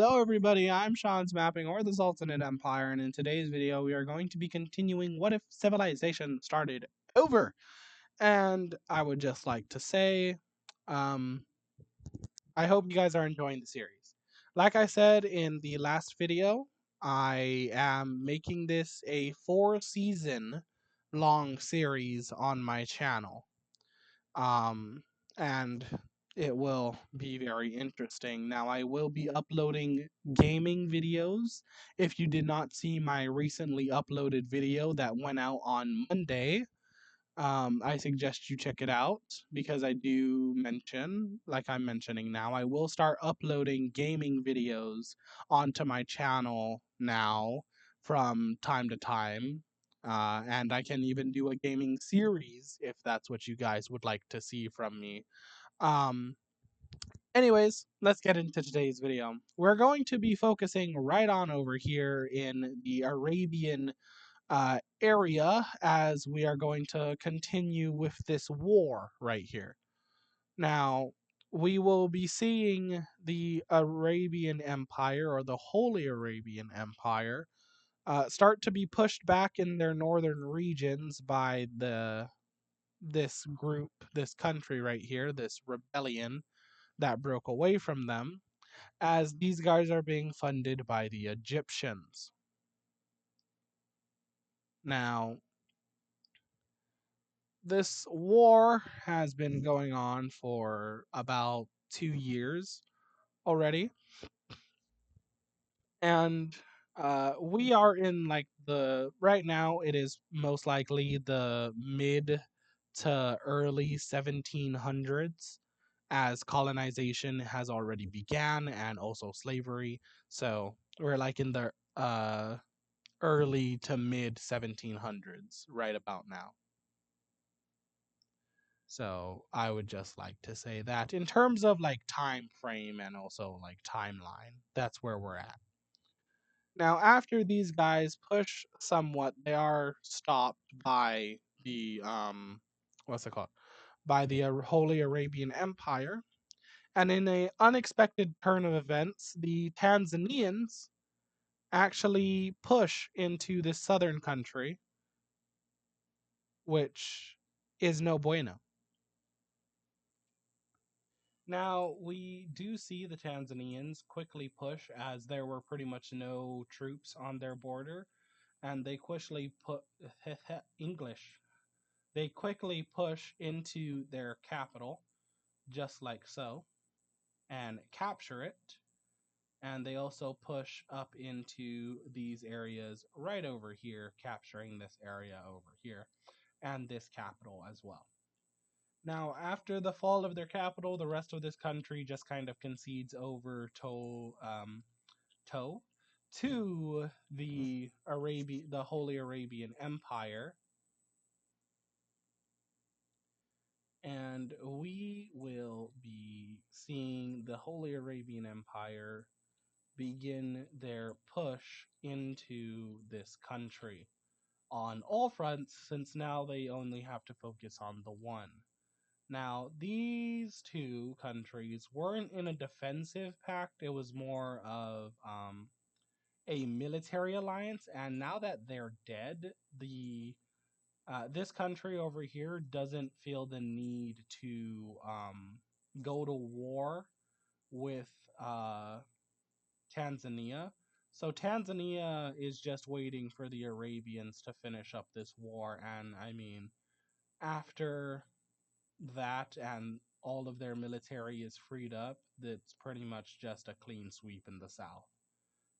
Hello everybody, I'm Sean's Mapping or the Sultanate Empire, and in today's video we are going to be continuing What If Civilization Started Over? And I would just like to say, um, I hope you guys are enjoying the series. Like I said in the last video, I am making this a 4-season long series on my channel. Um, and it will be very interesting. Now, I will be uploading gaming videos. If you did not see my recently uploaded video that went out on Monday, I suggest you check it out because I do mention, like I'm mentioning now, I will start uploading gaming videos onto my channel now from time to time. And I can even do a gaming series if that's what you guys would like to see from me. Um, Anyways, let's get into today's video. We're going to be focusing right on over here in the Arabian area as we are going to continue with this war right here. Now, we will be seeing the Arabian Empire or the Holy Arabian Empire start to be pushed back in their northern regions by this group, this country right here, this rebellion that broke away from them, as these guys are being funded by the Egyptians. Now, this war has been going on for about 2 years already, and we are in like the right now. It is most likely the mid to early 1700s, as colonization has already began and also slavery. So we're like in the early to mid 1700s right about now. So I would just like to say that in terms of like time frame and also like timeline, that's where we're at. Now, after these guys push somewhat, they are stopped by the what's it called? By the Holy Arabian Empire. And in an unexpected turn of events, the Tanzanians actually push into this southern country, which is no bueno. Now, we do see the Tanzanians quickly push as there were pretty much no troops on their border, and they quickly put English. They quickly push into their capital, just like so, and capture it. And they also push up into these areas right over here, capturing this area over here, and this capital as well. Now, after the fall of their capital, the rest of this country just kind of concedes over to the Holy Arabian Empire, and we will be seeing the Holy Arabian Empire begin their push into this country on all fronts, since now they only have to focus on the one. Now, these two countries weren't in a defensive pact, it was more of a military alliance, and now that they're dead, this country over here doesn't feel the need to go to war with Tanzania. So Tanzania is just waiting for the Arabians to finish up this war, and I mean, after that and all of their military is freed up, that's pretty much just a clean sweep in the South.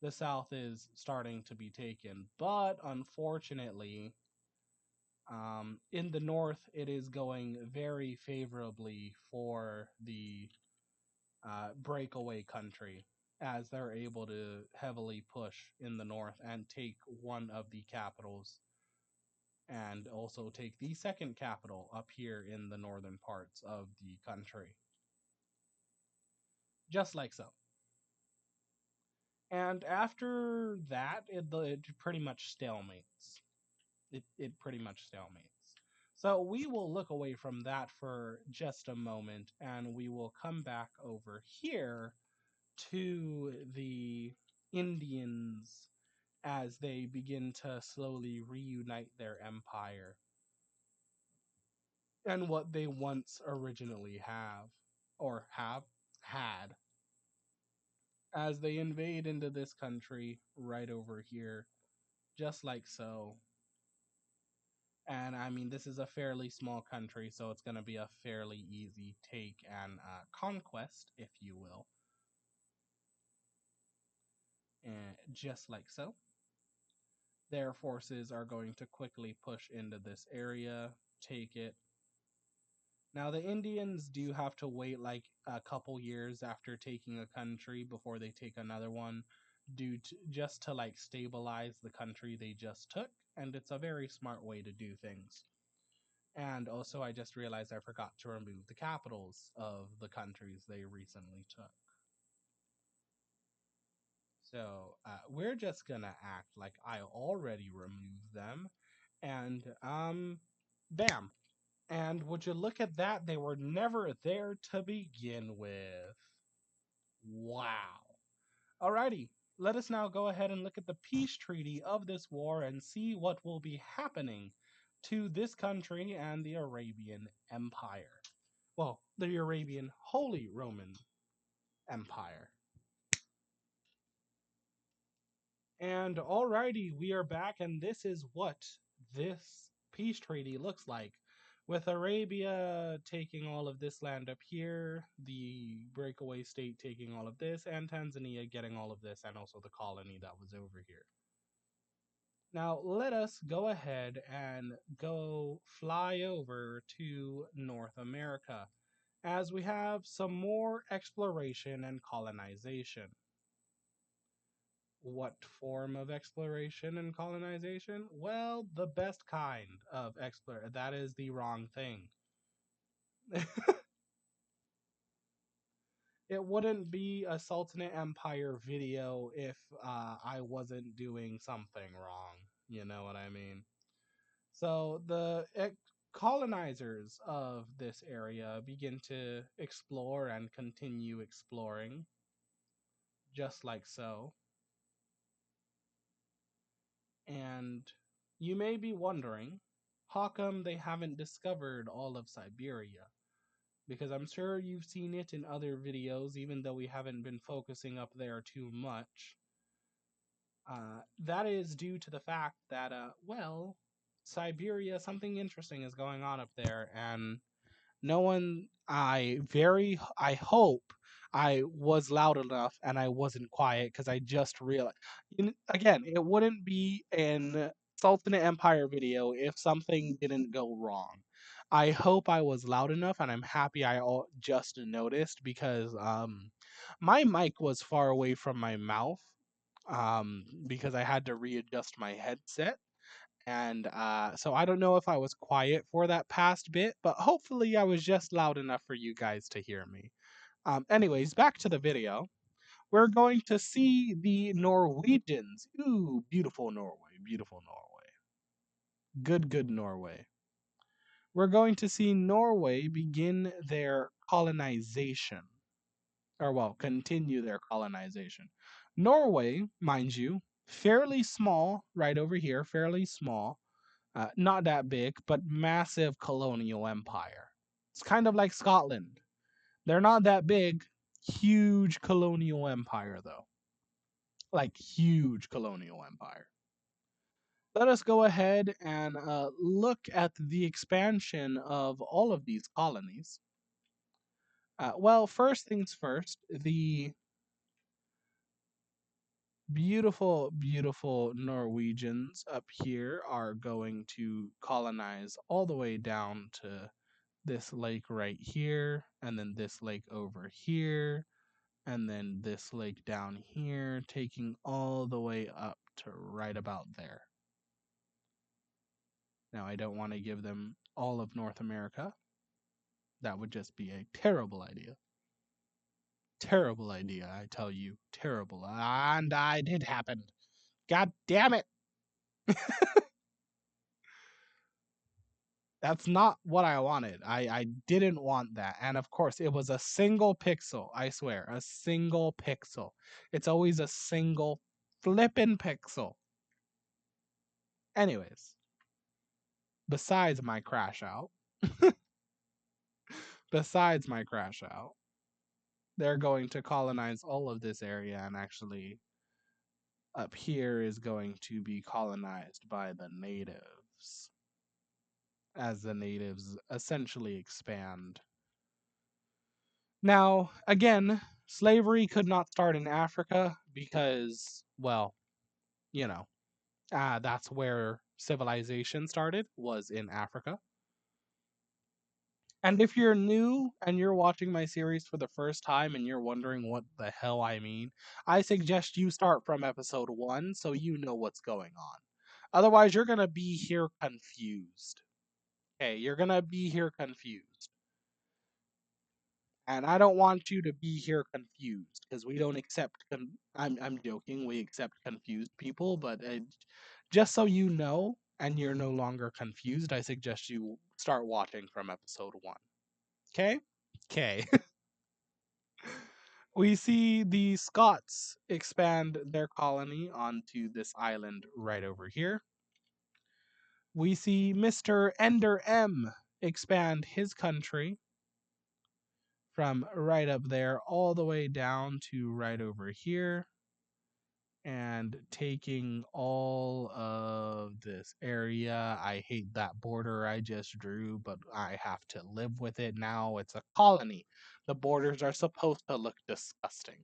The South is starting to be taken, but unfortunately, in the North, it is going very favorably for the breakaway country, as they're able to heavily push in the North and take one of the capitals, and also take the second capital up here in the northern parts of the country. Just like so. And after that, it pretty much stalemates. It pretty much stalemates. So we will look away from that for just a moment, and we will come back over here to the Indians as they begin to slowly reunite their empire and what they once originally have had as they invade into this country right over here, just like so. And I mean, this is a fairly small country, so it's going to be a fairly easy take and conquest, if you will. And just like so, their forces are going to quickly push into this area, take it. Now, the Indians do have to wait like a couple years after taking a country before they take another one, due to just to like stabilize the country they just took. And it's a very smart way to do things. And also, I just realized I forgot to remove the capitals of the countries they recently took. So we're just gonna act like I already removed them, and bam. And would you look at that? They were never there to begin with. Wow. Alrighty, let us now go ahead and look at the peace treaty of this war and see what will be happening to this country and the Arabian Empire. Well, the Arabian Holy Roman Empire. And alrighty, we are back, and this is what this peace treaty looks like. With Arabia taking all of this land up here, the breakaway state taking all of this, and Tanzania getting all of this, and also the colony that was over here. Now, let us go ahead and go fly over to North America, as we have some more exploration and colonization. What form of exploration and colonization? Well, the best kind of exploration. That is the wrong thing. It wouldn't be a Sultanate Empire video if I wasn't doing something wrong. You know what I mean? So the colonizers of this area begin to explore and continue exploring, just like so. And you may be wondering, how come they haven't discovered all of Siberia? Because I'm sure you've seen it in other videos, even though we haven't been focusing up there too much. That is due to the fact that, well, Siberia, something interesting is going on up there, and no one, I hope I was loud enough and I wasn't quiet because I just realized, again, it wouldn't be an Sultanate Empire video if something didn't go wrong. I hope I was loud enough, and I'm happy I just noticed because my mic was far away from my mouth because I had to readjust my headset. And so I don't know if I was quiet for that past bit, but hopefully I was just loud enough for you guys to hear me. Anyways, back to the video. We're going to see the Norwegians. Ooh, beautiful Norway, beautiful Norway. Good, good Norway. We're going to see Norway begin their colonization, or well, continue their colonization. Norway, mind you, fairly small, right over here, fairly small. Not that big, but massive colonial empire. It's kind of like Scotland. They're not that big, huge colonial empire, though. Like, huge colonial empire. Let us go ahead and look at the expansion of all of these colonies. Well, first things first, the beautiful, beautiful Norwegians up here are going to colonize all the way down to this lake right here, and then this lake over here, and then this lake down here, taking all the way up to right about there. Now, I don't want to give them all of North America. That would just be a terrible idea. Terrible idea, I tell you. Terrible. And it did happen. God damn it. That's not what I wanted. I didn't want that. And of course, it was a single pixel. I swear, a single pixel. It's always a single flippin' pixel. Anyways, besides my crash out, besides my crash out, they're going to colonize all of this area, and actually up here is going to be colonized by the natives as the natives essentially expand. Now, again, slavery could not start in Africa because, well, you know, that's where civilization started, was in Africa. And if you're new and you're watching my series for the first time and you're wondering what the hell I mean, I suggest you start from episode 1 so you know what's going on. Otherwise, you're going to be here confused. Okay, you're going to be here confused. And I don't want you to be here confused because we don't accept. I'm joking. We accept confused people, but just so you know and you're no longer confused, I suggest you start watching from episode 1. Okay? Okay. We see the Scots expand their colony onto this island right over here. We see Mr. Ender M expand his country from right up there all the way down to right over here and taking all of this area. I hate that border I just drew, but I have to live with it now. It's a colony. The borders are supposed to look disgusting.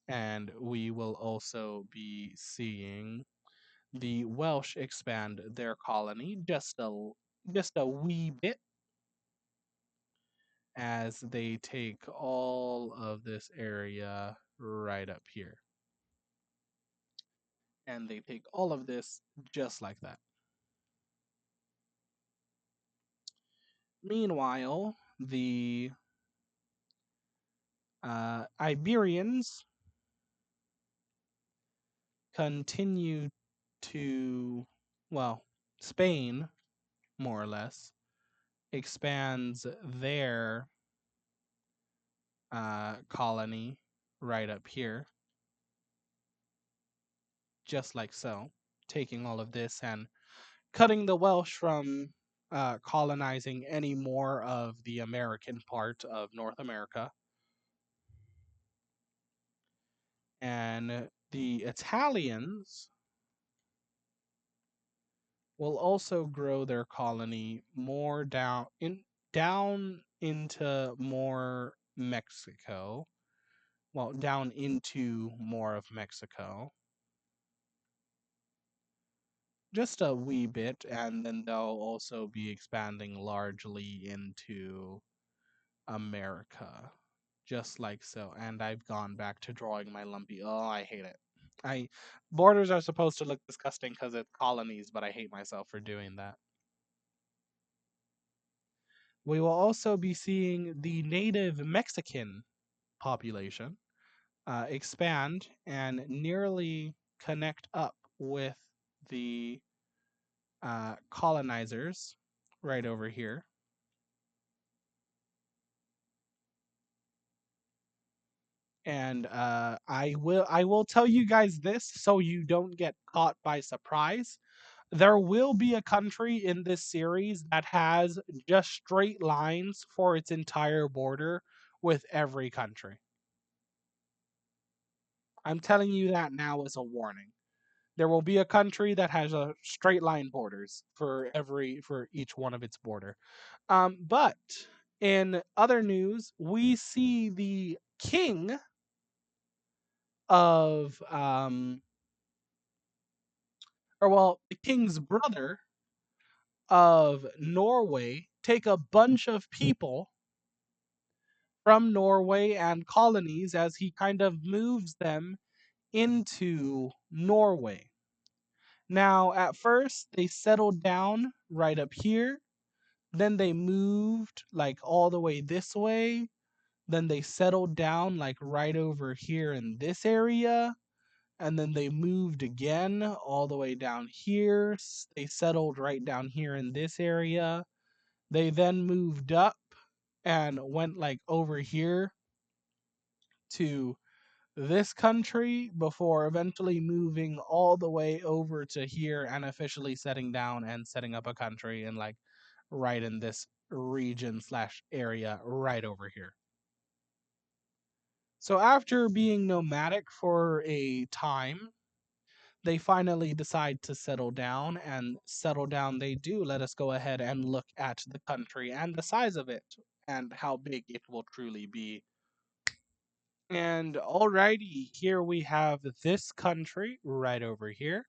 And we will also be seeing the Welsh expand their colony just a wee bit as they take all of this area right up here. And they take all of this just like that. Meanwhile, the Iberians continue to, well, Spain, more or less, expands their colony right up here, just like so, taking all of this and cutting the Welsh from colonizing any more of the American part of North America. And the Italians will also grow their colony more down into more Mexico. Well, down into more of Mexico. Just a wee bit, and then they'll also be expanding largely into America. Just like so. And I've gone back to drawing my lumpy. Oh, I hate it. I Borders are supposed to look disgusting because it's colonies, but I hate myself for doing that. We will also be seeing the native Mexican population expand and nearly connect up with the colonizers right over here. And I will tell you guys this so you don't get caught by surprise. There will be a country in this series that has just straight lines for its entire border with every country. I'm telling you that now as a warning. There will be a country that has a straight line borders for each one of its border. But in other news, we see the king of or well, the king's brother of Norway take a bunch of people from Norway and colonies as he kind of moves them into Norway. Now, at first, they settled down right up here. Then they moved like all the way this way. Then they settled down like right over here in this area. And then they moved again all the way down here. They settled right down here in this area. They then moved up and went like over here to this country before eventually moving all the way over to here and officially setting down and setting up a country and like right in this region slash area right over here. So after being nomadic for a time, they finally decide to settle down, and settle down they do. Let us go ahead and look at the country and the size of it and how big it will truly be. And alrighty, here we have this country right over here.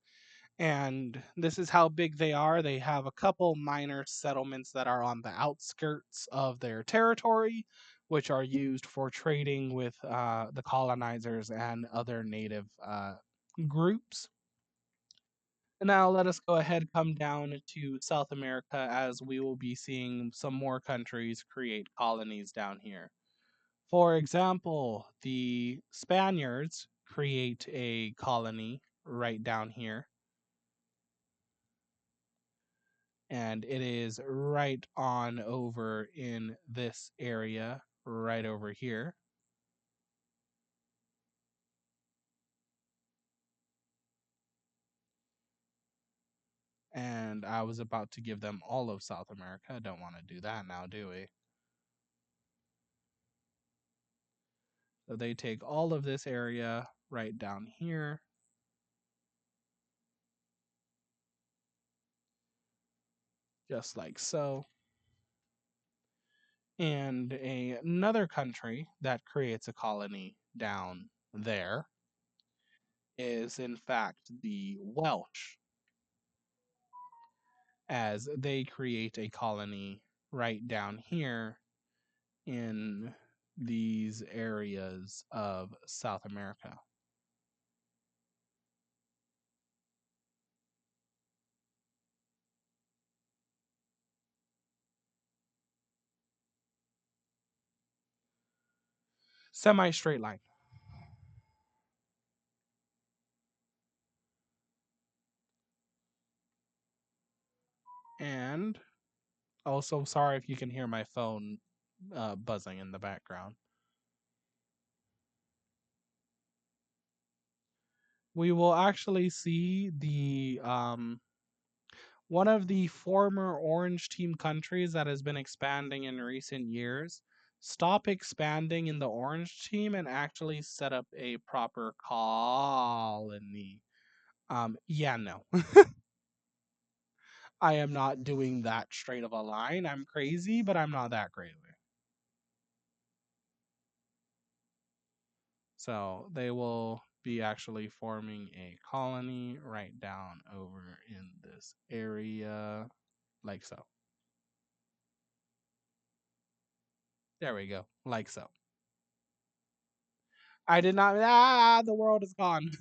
And this is how big they are. They have a couple minor settlements that are on the outskirts of their territory, which are used for trading with the colonizers and other native groups. And now let us go ahead come down to South America as we will be seeing some more countries create colonies down here. For example, the Spaniards create a colony right down here, and it is right on over in this area, right over here. And I was about to give them all of South America. I don't want to do that now, do we? So they take all of this area right down here, just like so. And another country that creates a colony down there is, in fact, the Welsh, as they create a colony right down here in these areas of South America. Semi straight line. And also, sorry if you can hear my phone buzzing in the background. We will actually see the one of the former Orange Team countries that has been expanding in recent years stop expanding in the Orange Team and actually set up a proper colony. Yeah, no. I am not doing that straight of a line. I'm crazy, but I'm not that crazy. So they will be actually forming a colony right down over in this area, like so. There we go, like so. I did not. The world is gone.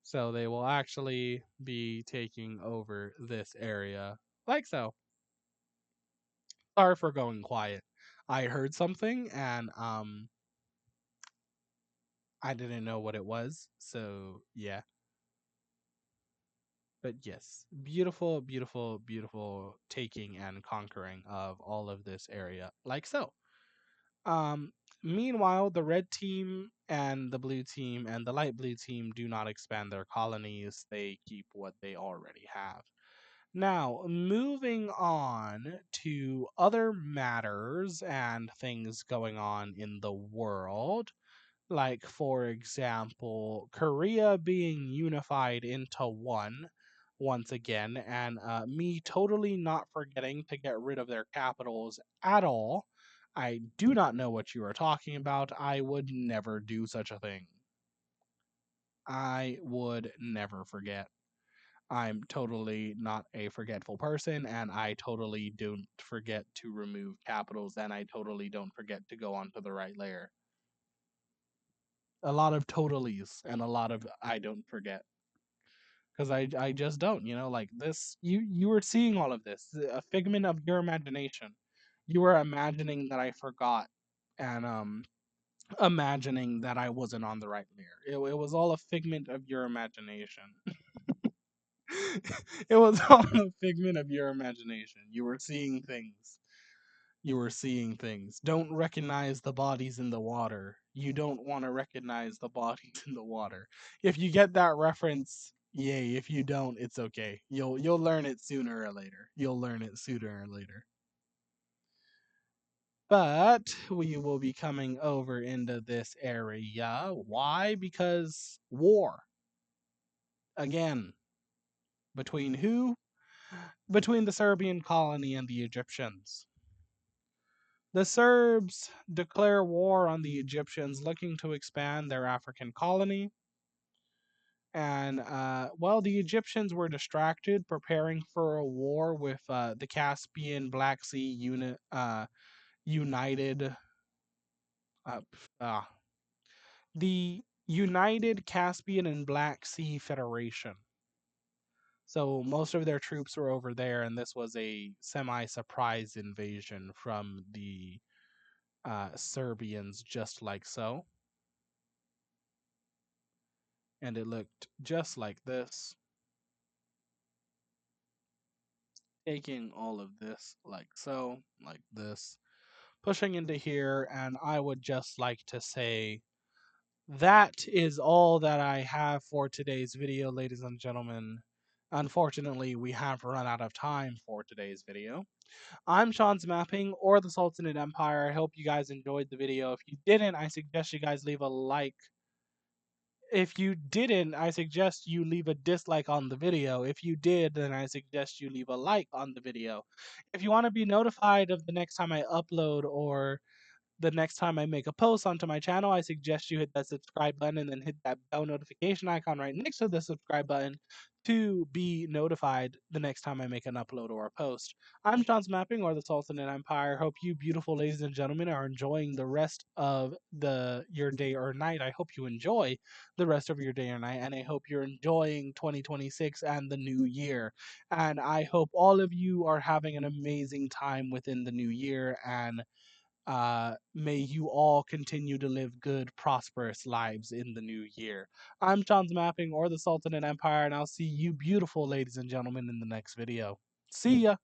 So they will actually be taking over this area, like so. Sorry for going quiet. I heard something and I didn't know what it was. So yeah. But yes, beautiful, beautiful, beautiful taking and conquering of all of this area, like so. Um, Meanwhile, the red team and the blue team and the light blue team do not expand their colonies. They keep what they already have. Now, moving on to other matters and things going on in the world, like, for example, Korea being unified into one once again, and me totally not forgetting to get rid of their capitals at all. I do not know what you are talking about. I would never do such a thing. I would never forget. I'm totally not a forgetful person, and I totally don't forget to remove capitals, and I totally don't forget to go onto the right layer. A lot of totallys and a lot of I don't forget because I just don't. Like this, you were seeing all of this, a figment of your imagination. You were imagining that I forgot, and imagining that I wasn't on the right layer. It was all a figment of your imagination. It was all a figment of your imagination. You were seeing things. You were seeing things. Don't recognize the bodies in the water. You don't want to recognize the bodies in the water. If you get that reference, yay. If you don't, it's okay. You'll learn it sooner or later. You'll learn it sooner or later. But we will be coming over into this area. Why? Because war. Again, between who? Between the Serbian colony and the Egyptians. The Serbs declare war on the Egyptians, looking to expand their African colony. And, well, the Egyptians were distracted, preparing for a war with the Caspian Black Sea United. Uh, uh, the United Caspian and Black Sea Federation. So most of their troops were over there, and this was a semi-surprise invasion from the Serbians, just like so. And it looked just like this. Taking all of this like so, like this, pushing into here, and I would just like to say that is all that I have for today's video, ladies and gentlemen. Unfortunately, we have run out of time for today's video. I'm Sean's Mapping, or the Sultanate Empire. I hope you guys enjoyed the video. If you didn't, I suggest you guys leave a like. If you didn't, I suggest you leave a dislike on the video. If you did, then I suggest you leave a like on the video. If you want to be notified of the next time I upload or the next time I make a post onto my channel, I suggest you hit that subscribe button and then hit that bell notification icon right next to the subscribe button to be notified the next time I make an upload or a post. I'm John's Mapping, or the Sultanate Empire. Hope you beautiful ladies and gentlemen are enjoying the rest of your day or night. I hope you enjoy the rest of your day or night, and I hope you're enjoying 2026 and the new year. And I hope all of you are having an amazing time within the new year, and may you all continue to live good, prosperous lives in the new year. I'm John's Mapping, or the Sultanate Empire, and I'll see you beautiful ladies and gentlemen in the next video. See ya!